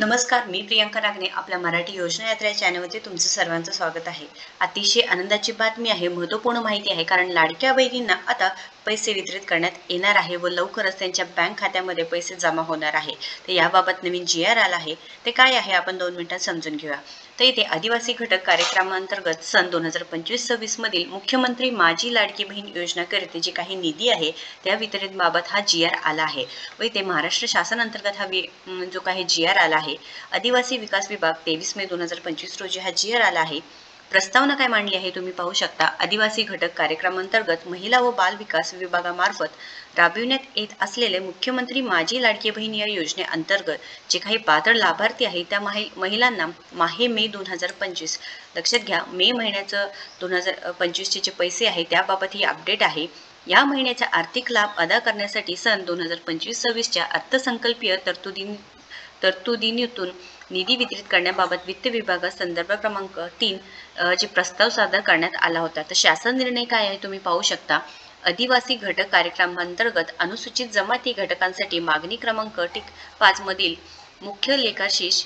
नमस्कार, मी प्रियंका नागने आपल्या मराठी योजना यात्रा या चॅनलमध्ये तुमचं सर्वांचं स्वागत आहे. अतिशय आनंदाची बातमी आहे, महत्त्वपूर्ण माहिती आहे, कारण लाडक्या बहिणींना आता पैसे वितरित करण्यात येणार आहे व लवकरच त्यांच्या बँक खात्यामध्ये पैसे जमा होणार आहे. तर याबाबत नवीन जी.आर. आला आहे. ते काय आहे आपण 2 मिनिटात समजून घेऊया. तर इथे आदिवासी घटक कार्यक्रमांतर्गत सन 2025-26 मधील मुख्यमंत्री माझी लाडकी बहीण योजनेकरिता जी काही निधी आहे त्या वितरणाबाबत हा जी.आर. आला आहे व इथे महाराष्ट्र शासन अंतर्गत हा जो काही जी.आर. आला आहे. आदिवासी विकास विभाग 23 मे 2025 रोजी हा जी.आर. आला आहे. प्रस्तावना काय मांडली आहे तुम्ही पाहू शकता. आदिवासी घटक कार्यक्रमांतर्गत महिला व बाल विकास विभागामार्फत राबविण्यात येत असलेले मुख्यमंत्री माझी लाडकी बहीण या योजनेअंतर्गत जे काही पात्र लाभार्थी आहेत त्या महिलांना मे 2025 लक्षात घ्या, मे महिन्याचं 2025चे जे पैसे आहेत त्याबाबत ही अपडेट आहे. या महिन्याचा आर्थिक लाभ अदा करण्यासाठी सन 2025-26च्या अर्थसंकल्पीय तरतुदीतून निधी वितरित करण्याबाबत वित्त विभागात संदर्भ क्रमांक 3 जे प्रस्ताव सादर करण्यात आला होता. तर शासन निर्णय काय आहे तुम्ही पाहू शकता. आदिवासी घटक कार्यक्रमांतर्गत अनुसूचित जमाती घटकांसाठी मागणी क्रमांक 5 मधील मुख्य लेखाशीर्ष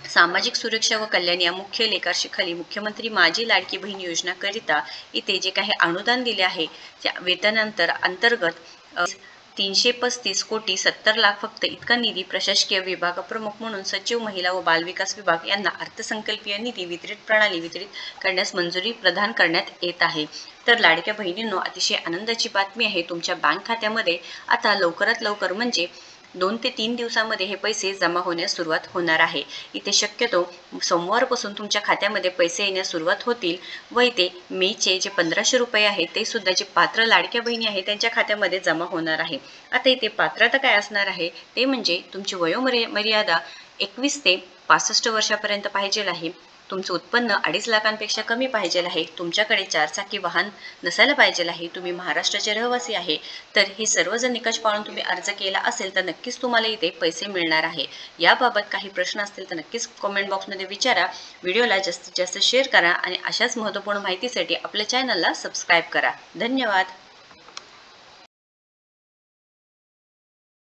सामाजिक सुरक्षा व कल्याण या मुख्य लेखाखाली मुख्यमंत्री माझी लाडकी बहीण योजनेकरिता इथे जे काही अनुदान दिले आहे त्या वेतनांतर अंतर्गत 335 कोटी 70 लाख फक्त इतका निधी प्रशासकीय विभाग प्रमुख म्हणून सचिव महिला व बालविकास विभाग यांना अर्थसंकल्पीय निधी वितरित करण्यास मंजुरी प्रदान करण्यात येत आहे. तर लाडक्या बहिणींनो, अतिशय आनंदाची बातमी आहे. तुमच्या बँक खात्यामध्ये आता लवकरात लवकर म्हणजे 2 ते 3 दिवसामध्ये हे पैसे जमा होण्यास सुरुवात होणार आहे. इथे शक्यतो सोमवारपासून तुमच्या खात्यामध्ये पैसे येण्यास सुरुवात होतील व इथे मेचे जे 1500 रुपये आहेत ते सुद्धा जे पात्र लाडक्या बहिणी आहेत त्यांच्या खात्यामध्ये जमा होणार आहे. आता इथे पात्रता काय असणार आहे ते म्हणजे तुमची वयोमर्यादा 21 ते 65 वर्षापर्यंत पाहिजे आहे. तुमचं उत्पन्न 2.5 लाखांपेक्षा कमी पाहिजे आहे. तुमच्याकडे 4 चाकी वाहन नसायला पाहिजे आहे. तुम्ही महाराष्ट्राचे रहिवासी आहे. तर हे सर्व जर निकष पाळून तुम्ही अर्ज केला असेल तर नक्कीच तुम्हाला इथे पैसे मिळणार आहे. याबाबत काही प्रश्न असतील तर नक्कीच कमेंट बॉक्समध्ये विचारा. व्हिडिओला जास्तीत जास्त शेअर करा आणि अशाच महत्त्वपूर्ण माहितीसाठी आपल्या चॅनलला सबस्क्राईब करा. धन्यवाद.